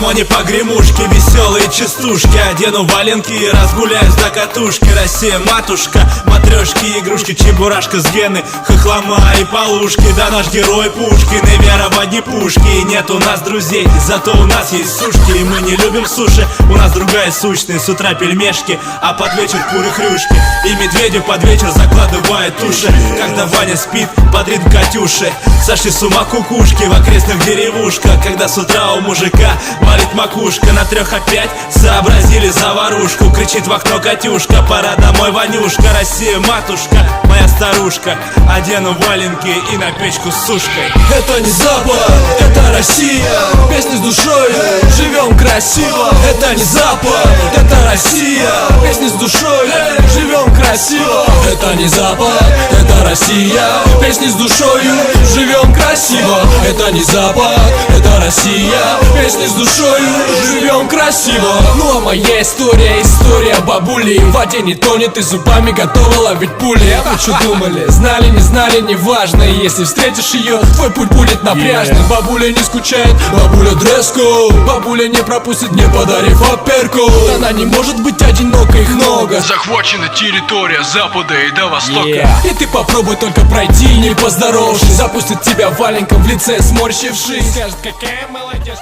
ОМОНе погремушки, веселые частушки. Одену валенки и разгуляюсь до катушки. Россия матушка, матрешки, игрушки, чебурашка с гены, хохлома и полушки. Да наш герой Пушкин и вера в одни пушки. И нет у нас друзей, зато у нас есть сушки. И мы не любим суши, у нас другая сущность. С утра пельмешки, а под вечер куры хрюшки. И медведю под вечер закладывает уши. Когда Ваня спит под ритм Катюши. Сошли с ума кукушки в окрестных деревушках. Когда с утра у мужика валит макушка. На 3 опять сообразили заварушку. Кричит в окно Катюшка: пора домой, Ванюшка. Россия матушка, моя старушка. Одену валенки и на печку с сушкой. Это не Запад, это Россия. Песни с душой, живем красиво. Это не Запад, это Россия. Песни с душой, живем красиво. Это не Запад, это Россия. Песни с душою, живем красиво. Это не Запад, это Россия. Песни с душою, живем красиво. Ну а моя история, история бабули. В воде не тонет и зубами готова ловить пули. А вы что думали? Знали, не знали, неважно. Если встретишь ее, твой путь будет напряжным. Бабуля не скучает, бабуля дресс-код. Бабуля не пропустит, не подарив апперкот. Она не может быть одинокой, их много. Захвачена территория запада и до востока. И ты попробуй только пройти, не поздоровавшись. Запустит тебя валенком в лице, сморщившись. Скажет: какая молодежь.